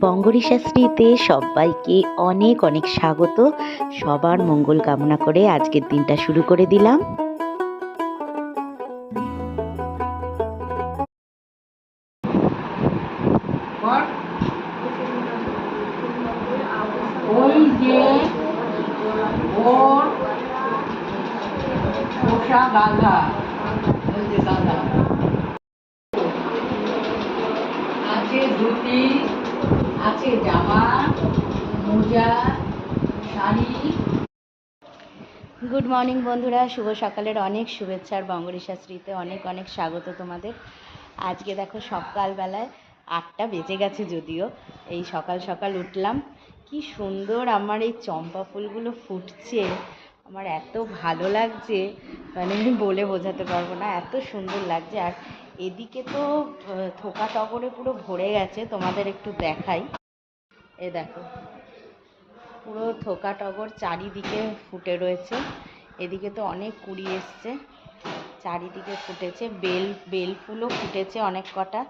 বঙ্গরিশাশ্রীতে সবাইকে অনেক অনেক স্বাগত। সবার মঙ্গল কামনা করে আজকের দিনটা শুরু করে দিলাম। ওই যে ওর পোষা গাধা, ওই যে গাধা আছে, ধুতি আছে, জামা, মোজা, শাড়ি। গুড মর্নিং বন্ধুরা, শুভ সকালের অনেক শুভেচ্ছা। আর বঙ্গরিশাশ্রীতে অনেক অনেক স্বাগত তোমাদের। আজকে দেখো সকালবেলায় 8টা বেজে গেছে, যদিও এই সকাল সকাল উঠলাম। কি সুন্দর আমার এই চম্পা ফুলগুলো ফুটছে, আমার এত ভালো লাগছে, মানে আমি বলে বোঝাতে পারবো না, এত সুন্দর লাগছে। আর এদিকে তো থোকা টগরে পুরো ভরে গেছে, তোমাদের একটু দেখাই। এ দেখো, পুরো থোকা টগর চারিদিকে ফুটে রয়েছে। এদিকে তো অনেক কুড়ি এসছে, চারিদিকে ফুটেছে। বেল ফুলও ফুটেছে অনেক কটা।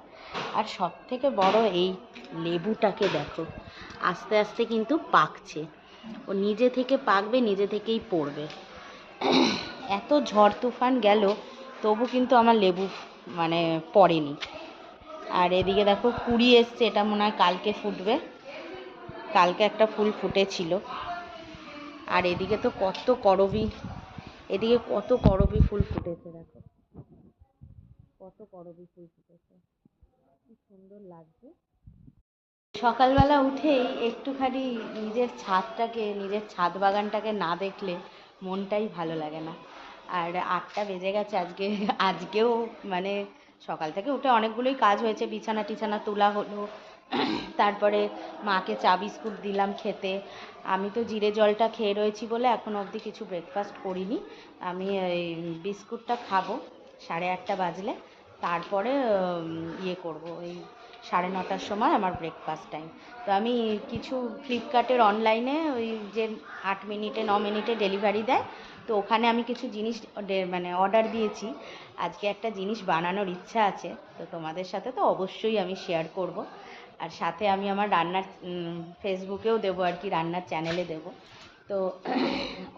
আর সব থেকে বড় এই লেবুটাকে দেখো, আস্তে আস্তে কিন্তু পাকছে। ও নিজে থেকে পাকবে, নিজে থেকেই পড়বে। এত ঝড় তুফান গেল, তবু কিন্তু আমার লেবু মানে পড়েনি। আর এদিকে দেখো কুড়ি এসছে, এটা মনে হয় কালকে ফুটবে। কালকে একটা ফুল ফুটেছিল। আর এদিকে তো কত করবী, এদিকে কত করবী ফুল ফুটেছে, দেখো কত করবী ফুল ফুটেছে, কি সুন্দর লাগছে। সকালবেলা উঠেই একটুখানি নিজের ছাদটাকে, নিজের ছাদ বাগানটাকে না দেখলে মনটাই ভালো লাগে না। আর 8টা বেজে গেছে আজকেও মানে সকাল থেকে উঠে অনেকগুলোই কাজ হয়েছে। বিছানা টিছানা তোলা হলো, তারপরে মাকে চা বিস্কুট দিলাম খেতে। আমি তো জিরে জলটা খেয়ে রয়েছি বলে এখনও অবধি কিছু ব্রেকফাস্ট করিনি। আমি এই বিস্কুটটা খাবো 8:30 বাজলে, তারপরে ইয়ে করব, ওই 9:30টার সময় আমার ব্রেকফাস্ট টাইম। তো আমি কিছু ফ্লিপকার্টের অনলাইনে ওই যে 8 মিনিটে 9 মিনিটে ডেলিভারি দেয়, তো ওখানে আমি কিছু জিনিস মানে অর্ডার দিয়েছি। আজকে একটা জিনিস বানানোর ইচ্ছা আছে, তো তোমাদের সাথে তো অবশ্যই আমি শেয়ার করব। আর সাথে আমি আমার রান্নার ফেসবুকেও দেবো আর কি, রান্নার চ্যানেলে দেবো। তো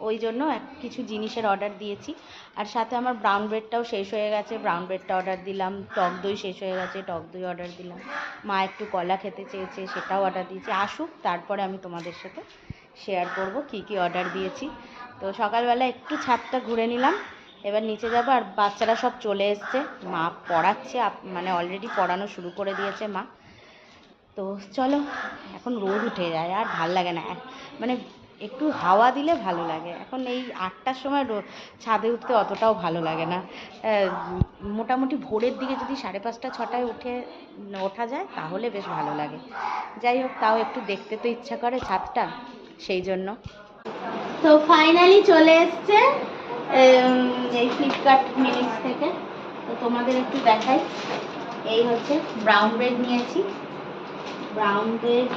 ওই জন্য কিছু জিনিসের অর্ডার দিয়েছি। আর সাথে আমার ব্রাউন ব্রেডটাও শেষ হয়ে গেছে, ব্রাউন ব্রেডটা অর্ডার দিলাম। টক দই শেষ হয়ে গেছে, টক দই অর্ডার দিলাম। মা একটু কলা খেতে চেয়েছে, সেটাও অর্ডার দিয়েছি। আসুক, তারপরে আমি তোমাদের সাথে শেয়ার করব কী কী অর্ডার দিয়েছি। তো সকালবেলা একটু ছাদটা ঘুরে নিলাম, এবার নিচে যাবো। আর বাচ্চারা সব চলে এসছে, মা পড়াচ্ছে, মানে অলরেডি পড়ানো শুরু করে দিয়েছে মা। তো চলো, এখন রোদ উঠে যায় আর ভাল লাগে না, মানে একটু হাওয়া দিলে ভালো লাগে। এখন এই 8টার সময় ছাদে উঠতে অতটাও ভালো লাগে না। মোটামুটি ভোরের দিকে যদি 5:30 6টায় ওঠা যায় তাহলে বেশ ভালো লাগে। যাই হোক, তাও একটু দেখতে তো ইচ্ছা করে ছাদটা, সেই জন্য। তো ফাইনালি চলে এসছে এই ফ্লিপকার্ট মিনিটস থেকে। তো তোমাদের একটু দেখাই। এই হচ্ছে ব্রাউন ব্রেড নিয়েছি, ব্রাউন ব্রেড।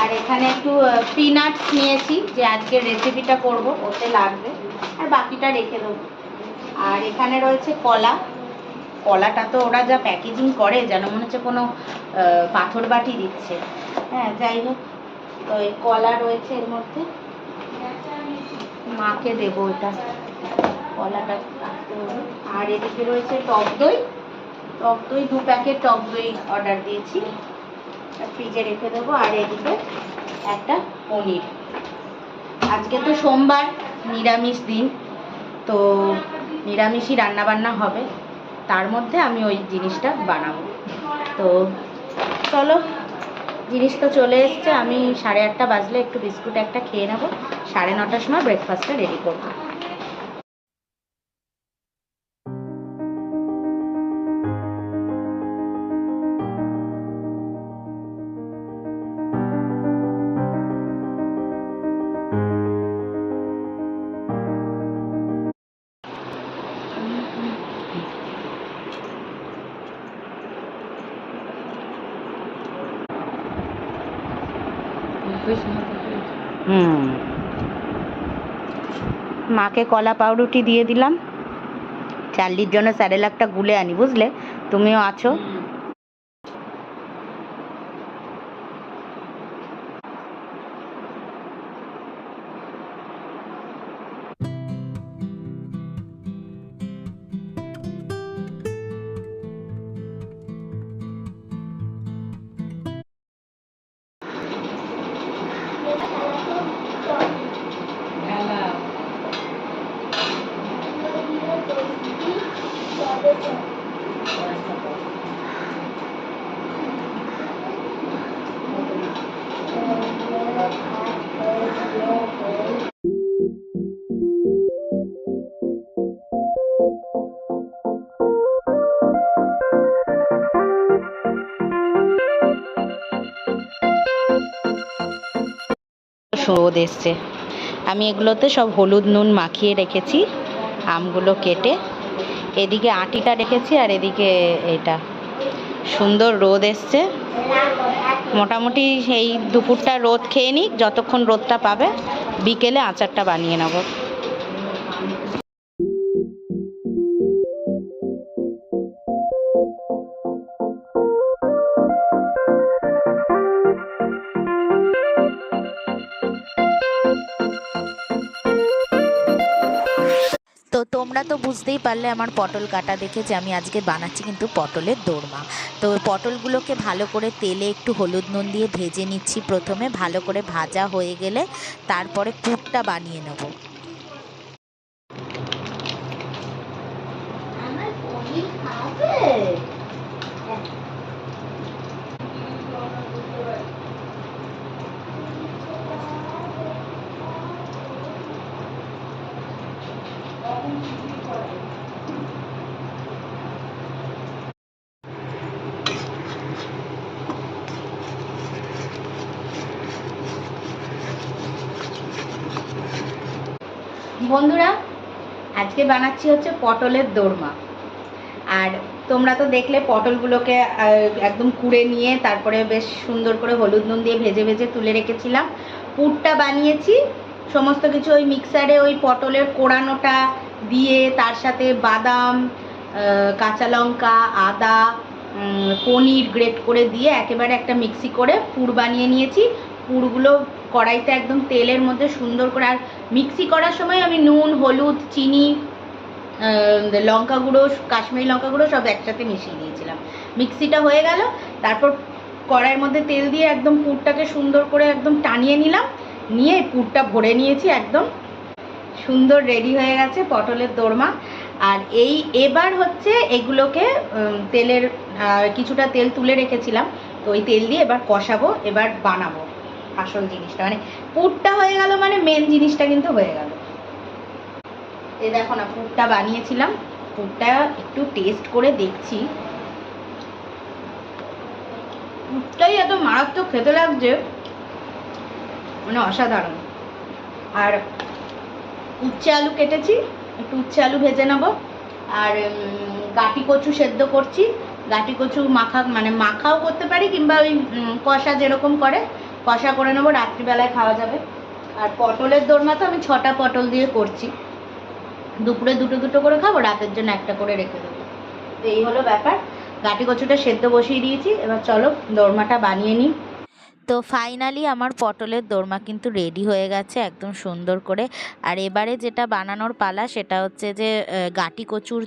আর এখানে একটু পিনাটস নিয়েছি, যে আজকে রেসিপিটা করব ওতে লাগবে, আর বাকিটা রেখে দেবো। আর এখানে রয়েছে কলা। কলাটা তো ওরা যা প্যাকেজিং করে, যেন মনে হচ্ছে কোনো পাথর বাটি দিচ্ছে। হ্যাঁ, যাই হোক, তো এই কলা রয়েছে এর মধ্যে, মাকে দেবো এটা, কলাটা কাটতে হবে। আর এদিকে রয়েছে টক দই, টক দই 2 প্যাকেট টক দই অর্ডার দিয়েছি, ফ্রিজে রেখে দেবো। আর এদিকে একটা পনির। আজকে তো সোমবার, নিরামিষ দিন, তো নিরামিষই রান্নাবান্না হবে, তার মধ্যে আমি ওই জিনিসটা বানাবো। তো চলো, জিনিস তো চলে এসছে। আমি 8:30 বাজলে একটু বিস্কুট একটা খেয়ে নেবো, 9:30টার সময় ব্রেকফাস্টটা রেডি করবো। মাকে কলা পাউরুটি দিয়ে দিলাম। চার্লির জন্য স্যারেলাকটা গুলে আনি, বুঝলে, তুমিও আছো। রোদ এসছে। আমি এগুলোতে সব হলুদ নুন মাখিয়ে রেখেছি, আমগুলো কেটে। এদিকে আটিটা রেখেছি আর এদিকে এটা। সুন্দর রোদ এসছে। মোটামুটি এই দুপুরটা রোদ খেয়ে নিই, যতক্ষণ রোদটা পাবে। বিকেলে আচারটা বানিয়ে নেব। তো তোমরা তো বুঝতেই পারলে আমার পটল কাটা দেখে যে আমি আজকে বানাচ্ছি কিন্তু পটলের দোরমা। তো পটলগুলোকে ভালো করে তেলে একটু হলুদ নুন দিয়ে ভেজে নিচ্ছি প্রথমে। ভালো করে ভাজা হয়ে গেলে তারপরে পুরটা বানিয়ে নেব। বন্ধুরা, আজকে বানাচ্ছি হচ্ছে পটলের দোরমা। আর তোমরা তো দেখলে পটলগুলোকে একদম কুড়ে নিয়ে তারপরে বেশ সুন্দর করে হলুদ নুন দিয়ে ভেজে ভেজে তুলে রেখেছিলাম। পুরটা বানিয়েছি সমস্ত কিছু ওই মিক্সারে ওই পটলের কোড়ানোটা দিয়ে, তার সাথে বাদাম, কাঁচা লঙ্কা, আদা, পনির গ্রেট করে দিয়ে একেবারে একটা মিক্সি করে পুর বানিয়ে নিয়েছি। পুরগুলো কড়াইতে একদম তেলের মধ্যে সুন্দর করে, আর মিক্সি করার সময় আমি নুন, হলুদ, চিনি, লঙ্কা গুঁড়ো, কাশ্মীরি লঙ্কা গুঁড়ো সব একসাথে মিশিয়ে দিয়েছিলাম। মিক্সিটা হয়ে গেল, তারপর কড়াইয়ের মধ্যে তেল দিয়ে একদম পুরটাকে সুন্দর করে একদম টানিয়ে নিলাম, নিয়ে পুরটা ভরে নিয়েছি। একদম সুন্দর রেডি হয়ে গেছে পটলের দোরমা। আর এবার হচ্ছে এগুলোকে তেলের কিছুটা তেল তুলে রেখেছিলাম, তো ওই তেল দিয়ে এবার কষাবো, এবার বানাবো আসল জিনিসটা। মানে পুরটা হয়ে গেল, মানে মেন জিনিসটা কিন্তু হয়ে গেল। এই দেখো না, পুরটা বানিয়েছিলাম, পুরটা একটু টেস্ট করে দেখছি। পুরটাই এত মারাত্মক খেতে লাগছে, মানে অসাধারণ। আর উচ্ছে আলু কেটেছি, একটু উচ্ছে আলু ভেজে নেবো। আর গাটি কচু সেদ্ধ করছি। গাটি কচু মাখাও করতে পারি, কিংবা ওই কষা যেরকম করে কষা করে নেবো, রাত্রিবেলায় খাওয়া যাবে। আর পটলের দোরমা তো আমি 6টা পটল দিয়ে করছি। দুপুরে দুটো দুটো করে খাবো, রাতের জন্য একটা করে রেখে দেবো। তো এই হলো ব্যাপার। গাটি কচুটা সেদ্ধ বসিয়ে দিয়েছি, এবার চলো দোরমাটা বানিয়ে নিই। তো ফাইনালি আমার পটলের দোরমা কিন্তু রেডি হয়ে গেছে একদম সুন্দর করে। আর এবারে যেটা বানানোর পালা সেটা হচ্ছে যে গাটি কচুর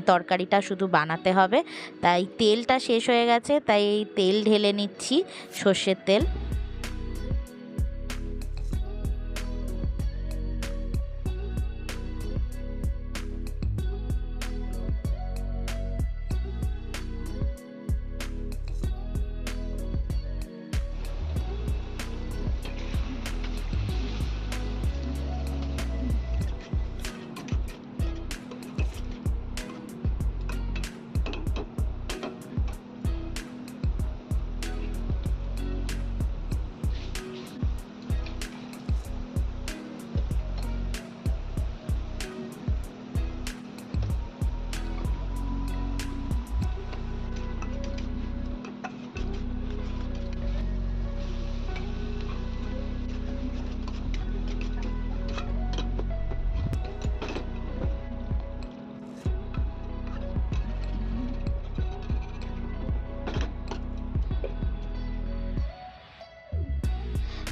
তরকারিটা শুধু বানাতে হবে। তাই তেলটা শেষ হয়ে গেছে, তাই এই তেল ঢেলে নিচ্ছি, সর্ষের তেল।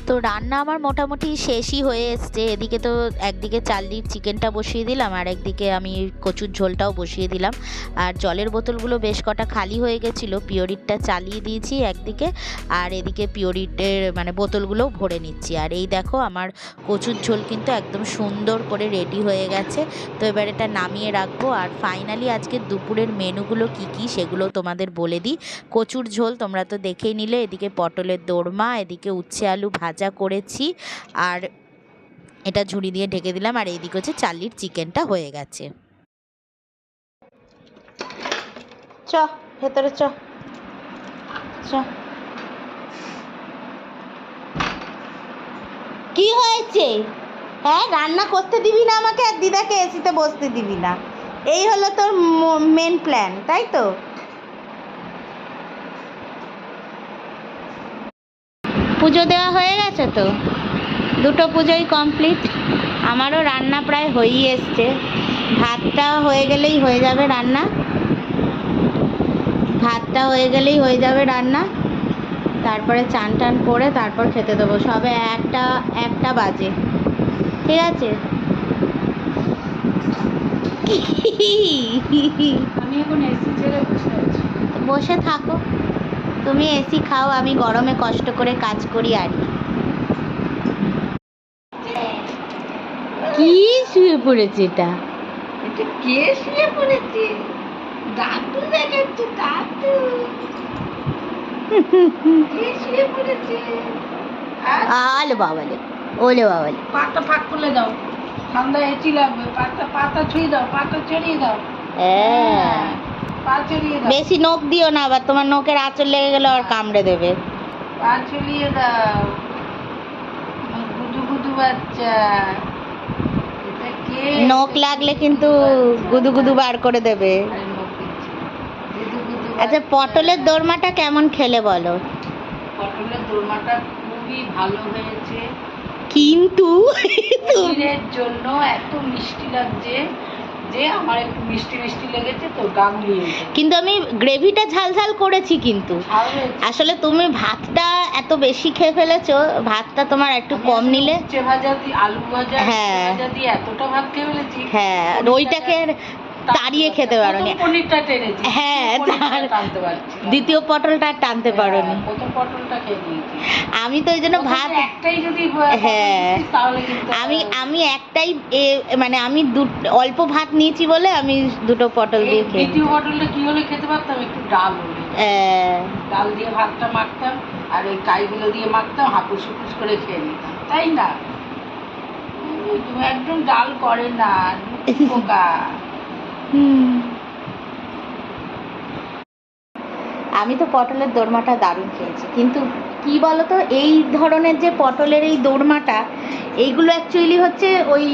তো রান্না আমার মোটামুটি শেষই হয়ে এসছে। এদিকে তো একদিকে চালনির চিকেনটা বসিয়ে দিলাম, আর একদিকে আমি কচুর ঝোলটাও বসিয়ে দিলাম। আর জলের বোতলগুলো বেশ কটা খালি হয়ে গেছিলো, পিওরিটটা চালিয়ে দিয়েছি একদিকে, আর এদিকে পিওরিটের বোতলগুলোও ভরে নিচ্ছি। আর এই দেখো আমার কচুর ঝোল কিন্তু একদম সুন্দর করে রেডি হয়ে গেছে। তো এবার এটা নামিয়ে রাখবো। আর ফাইনালি আজকে দুপুরের মেনুগুলো কি কি সেগুলো তোমাদের বলে দিই। কচুর ঝোল তোমরা তো দেখেই নিলে, এদিকে পটলের দোরমা, এদিকে উচ্ছে আলু ভাজা করেছি, আর এটা ঝুড়ি দিয়ে ঢেকে দিলাম। আর এইদিকে হচ্ছে চালনির চিকেনটা হয়ে গেছে। ভেতরে চ। কি হয়েছে? হ্যাঁ, রান্না করতে দিবি না আমাকে, আর দিদাকে এসিতে বসতে দিবি না, এই হলো তোর মেন প্ল্যান, তাই তো? পুজো দেওয়া হয়ে গেছে তো, দুটো পুজোই কমপ্লিট। আমারও রান্না প্রায় হয়েই এসছে, ভাতটা হয়ে গেলেই হয়ে যাবে রান্না, ভাতটা হয়ে গেলেই হয়ে যাবে রান্না, তারপরে চান টান করে তারপর খেতে দেবো। সবে একটা বাজে, ঠিক আছে? আমি এখন এসি ছেড়ে বসে আছি। বসে থাকো, তুমি এসি খাও, আমি গরমে কষ্ট করে কাজ করি আর কি। শুয়ে পড়েছে এটা? এটা কে শুয়ে পড়েছে? দাদু দেখাচ্ছে, দাদু কে শুয়ে পড়েছে? আলে বাবালে, ওলে বাবালে। পাতা ফাঁক করলে দাও, ঠান্ডা এসি লাগবে। পাতা ছুঁয়ে দাও, পাতা ছড়িয়ে দাও। হ্যাঁ, পা ছড়িয়ে দাও, বেশি নখ দিও না, আবার তোমার নখের আঁচড় লেগে গেলে আর কামড়ে দেবে। পা ছড়িয়ে দাও। আমার গুদু গুদু বাচ্চা, এটা কে? নখ লাগলে কিন্তু গুদু গুদু বার করে দেবে। আরে নখ দিচ্ছে। গুদু গুদু আচ্ছা, বাচ্চা। পটলের দোরমাটা কেমন খেলে বলো? পটলের দোরমাটা খুবই ভালো হয়েছে, কিন্তু শরীরের জন্য এত মিষ্টি লাগছে যে আমার একটু মিষ্টি মিষ্টি লেগেছে তো গাঙ্গুলি হয়েছে। কিন্তু আমি গ্রেভিটা ঝাল ঝাল করেছি, কিন্তু ভালো হয়েছে। আসলে তুমি ভাতটা এত বেশি খেয়ে ফেলেছো, ভাতটা তোমার একটু আমি কম আসলে নিলে। উচ্ছে ভাজা দিয়ে, আলু ভাজা, হ্যাঁ। উচ্ছে ভাজা দিয়ে এতটা ভাত খেয়ে ফেলেছি। হ্যাঁ, ওইটাকে তাড়িয়ে খেতে পারোনি। প্রথম পনিরটা টেনেছি, হ্যাঁ, পনিরটা তার টানতে পারছি না। দ্বিতীয় পটলটা আর টানতে পারোনি। হ্যাঁ, প্রথম পটলটা খেয়ে নিয়েছি। আমি তো ওই জন্য প্রথমে ভাত, একটাই যদি পটল হ্যাঁ, দিতিস তাহলে কিন্তু আমি একটাই মানে আমি অল্প ভাত নিয়েছি বলে আমি দুটো পটল এই দিয়ে খেয়ে দ্বিতীয় পটলটা কি হলে খেতে পারতাম, একটু ডাল হলে। ডাল দিয়ে ভাতটা মাখতাম আর ওই কাইগুলো দিয়ে মাখতাম, হাপুস হুপুস করে খেয়ে নিতাম, তাই না? তুমি একদম ডাল করে না, লুচি পোকা। আমি তো পটলের দোরমাটা দারুণ খেয়েছি, কিন্তু কি বলতো, এই ধরনের যে পটলের এই দোরমাটা, এইগুলো অ্যাকচুয়ালি হচ্ছে ওই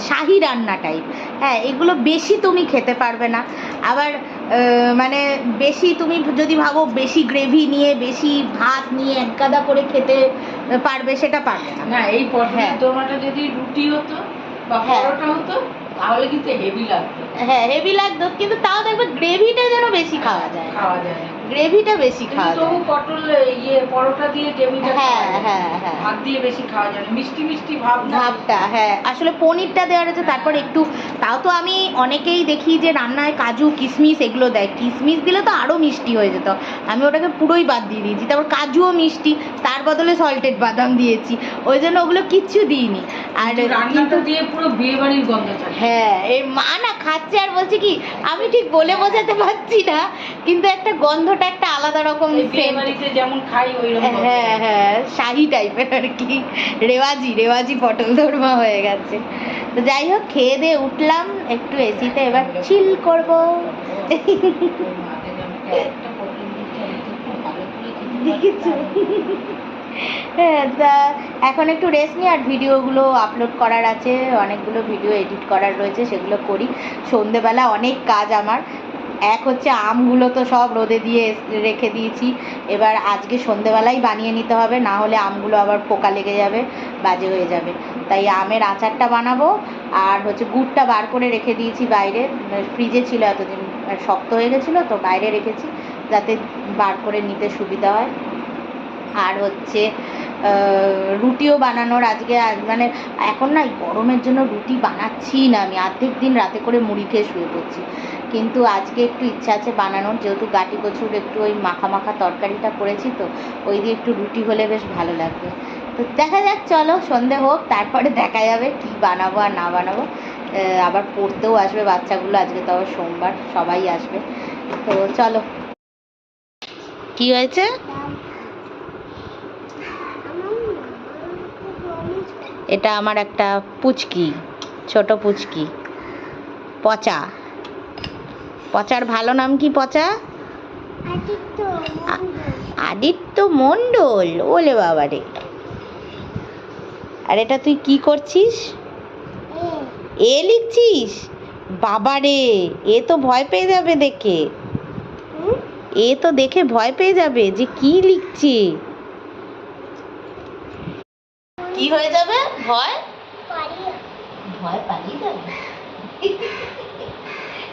শাহি রান্না টাইপ। হ্যাঁ, এগুলো বেশি তুমি খেতে পারবে না, আবার মানে বেশি তুমি যদি ভাবো বেশি গ্রেভি নিয়ে বেশি ভাত নিয়ে এক গাদা করে খেতে পারবে, সেটা পারবে না। না, এই পটলের হ্যাঁ। দোরমাটা যদি রুটি হতো বা হ্যাঁ। পরোটা হতো তাহলে কিন্তু হেভি লাগতো। হ্যাঁ, হেভি লাগতো, কিন্তু তাও দেখবে গ্রেভিটা যেন বেশি খাওয়া যায়, খাওয়া যায় না। গ্রেভিটা বেশি কিন্তু খাওয়া তবু যায়। পটল পরোটা দিয়ে গ্রেভিটা হ্যাঁ, খাওয়া যায়। হ্যাঁ, হ্যাঁ। ভাত দিয়ে বেশি খাওয়া যায় না, মিষ্টি মিষ্টি ভাব না। ভাবটা, হ্যাঁ, আসলে পনিরটা দেওয়া রয়েছে, তারপর একটু, তাও তো আমি অনেকেই দেখি যে রান্নায় কাজু কিশমিশ এগুলো দেয়, কিশমিশ দিলে তো আরও মিষ্টি হয়ে যেত, আমি ওটাকে পুরোই বাদ দিয়ে দিয়েছি। তারপর কাজুও মিষ্টি, তার বদলে সল্টেড বাদাম দিয়েছি, ওই জন্য ওগুলো কিচ্ছু দিইনি। আর রান্নাটা দিয়ে পুরো বিয়ে বাড়ির গন্ধ ছাড়ে। হ্যাঁ, এই মা না খাচ্ছে আর বলছে কি, আমি ঠিক বলে বোঝাতে পারছি না, কিন্তু একটা গন্ধটা একটা আলাদা রকম এই বিয়ে scent। বাড়িতে যেমন খাই ওই রকম। হ্যাঁ, হ্যাঁ, শাহি টাইপের আর কি, রেওয়াজি পটল দোরমা হয়ে গেছে। তো যাই হোক, খেয়ে দিয়ে উঠলাম একটু এসিতে, এবার চিল করব। দেখেছো? হ্যাঁ, তা এখন একটু রেস্ট নিই, আর ভিডিওগুলো আপলোড করার আছে, অনেকগুলো ভিডিও এডিট করার রয়েছে, সেগুলো করি। সন্ধেবেলা অনেক কাজ আমার, এক হচ্ছে আমগুলো তো সব রোদে দিয়ে রেখে দিয়েছি, এবার আজকে সন্ধেবেলাই বানিয়ে নিতে হবে, না হলে আমগুলো আবার পোকা লেগে যাবে, বাজে হয়ে যাবে। তাই আমের আচারটা বানাবো, আর হচ্ছে গুড়টা বার করে রেখে দিয়েছি বাইরে, ফ্রিজে ছিল এতদিন, শক্ত হয়ে গেছিলো তো বাইরে রেখেছি যাতে বার করে নিতে সুবিধা হয়। আর হচ্ছে রুটিও বানানোর আজকে, মানে এখন না গরমের জন্য রুটি বানাচ্ছি না, আমি অর্ধেক দিন রাতে করে মুড়ি খেয়ে শুয়ে পড়ছি, কিন্তু আজকে একটু ইচ্ছা আছে বানানোর, যেহেতু গাটি কচুর একটু ওই মাখা মাখা তরকারিটা করেছি, তো ওই দিয়ে একটু রুটি হলে বেশ ভালো লাগবে। তো দেখা যাক, চলো সন্ধে হোক, তারপরে দেখা যাবে কি বানাবো আর না বানাবো। আবার পড়তেও আসবে বাচ্চাগুলো, আজকে তো আবার সোমবার, সবাই আসবে, তো চলো। কি হয়েছে? এটা আমার একটা পুচকি, ছোট পুচকি, পচা। পচার ভালো নাম কি পচা? আদিত্য মণ্ডল। ওলে বাবা রে, আর এটা তুই কি করছিস? এ লিখছিস? বাবা রে, এ তো ভয় পেয়ে যাবে দেখে। এ তো দেখে ভয় পেয়ে যাবে যে কি লিখছে। কি হয়ে যাবে? ভয় ভয় পালিয়ে যাবে।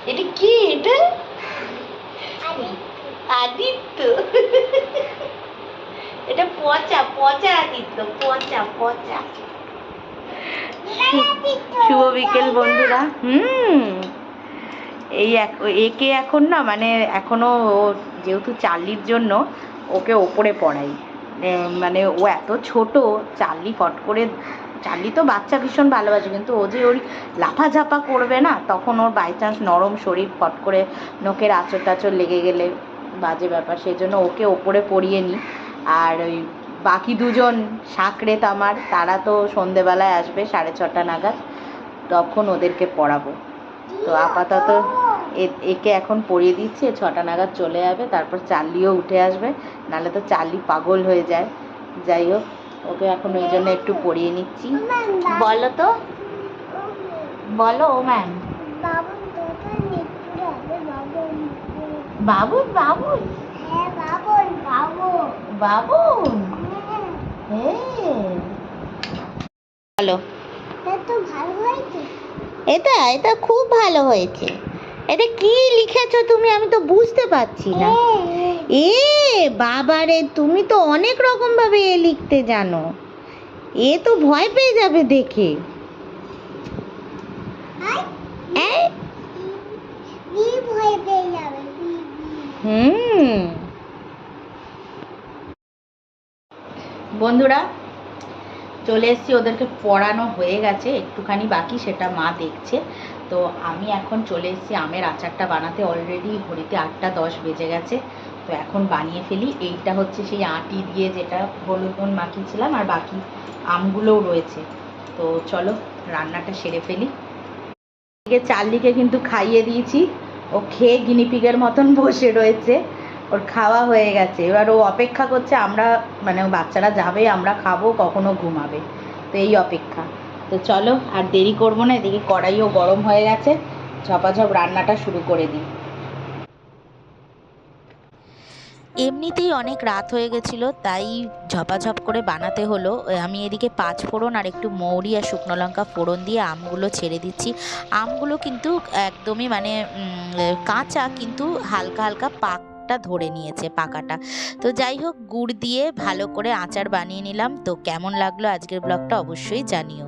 এটা কি? এটা আদিত্য। এটা পচা পচা আদিত্য, পচা পচা। শুভ বিকেল বন্ধুরা। একে এখন না মানে এখনো যেহেতু চার্লির জন্য ওকে ওপরে পড়াই, মানে ও এত ছোট, চার্লি ফট করে, চার্লি তো বাচ্চা ভীষণ ভালোবাসে, কিন্তু ও যে ওর লাফাঝাপা করবে না, তখন ওর বাই চান্স নরম শরীর, ফট করে নখের আঁচড় টাচড় লেগে গেলে বাজে ব্যাপার, সেই জন্য ওকে ওপরে পড়িয়ে নিই। আর ওই বাকি দুজন সাকরেত আমার, তারা তো সন্ধেবেলায় আসবে 6:30 নাগাদ, তখন ওদেরকে পড়াবো। তো আপাতত একে এখন পড়িয়ে দিচ্ছি, 6টা নাগাদ চলে যাবে, তারপর চার্লিও উঠে আসবে, নাহলে তো চার্লি পাগল হয়ে যায়। যাই হোক, ওকে এখন ওই জন্য একটু পড়িয়ে নিচ্ছি। বলো তো, বলো ও ম্যাম। বাবুন বাবুন বাবুন, বলো। এটা এটা খুব ভালো হয়েছে। এটা কি লিখেছো তুমি? আমি তো বুঝতে পারছি না। এ বাবারে, তুমি তো অনেক রকম ভাবে এ লিখতে জানো। এ তো ভয় পেয়ে যাবে দেখে। বন্ধুরা, চলে এসেছি, ওদেরকে পড়ানো হয়ে গেছে, একটুখানি বাকি, সেটা মা দেখছে। তো আমি এখন চলে এসেছি আমের আচারটা বানাতে। অলরেডি ঘড়িতে 8:10 বেজে গেছে। তো এখন বানিয়ে ফেলি। এইটা হচ্ছে সেই আটি দিয়ে যেটা হলুদ নুন মাখিয়েছিলাম, আর বাকি আমগুলোও রয়েছে। তো চলো রান্নাটা সেরে ফেলি। চার্লিকে কিন্তু খাইয়ে দিয়েছি, ও খেয়ে গিনিপিগের মতন বসে রয়েছে, ওর খাওয়া হয়ে গেছে। এবার ও অপেক্ষা করছে, আমরা মানে বাচ্চারা যাবে, আমরা খাবো, কখনো ঘুমাবে, তো এই অপেক্ষা। তো চলো আর দেরি করবো না, এদিকে কড়াইও গরম হয়ে গেছে, ঝপাঝপ রান্নাটা শুরু করে দিই। এমনিতেই অনেক রাত হয়ে গেছিলো, তাই ঝপাঝপ করে বানাতে হলো। আমি এদিকে 5 ফোড়ন আর একটু মৌরি আর শুকনো লঙ্কা ফোড়ন দিয়ে আমগুলো ছেড়ে দিচ্ছি। আমগুলো কিন্তু একদমই মানে কাঁচা, কিন্তু হালকা হালকা পাকটা ধরে নিয়েছে, পাকাটা। তো যাই হোক, গুড় দিয়ে ভালো করে আচার বানিয়ে নিলাম। তো কেমন লাগলো আজকের ব্লগটা অবশ্যই জানিও।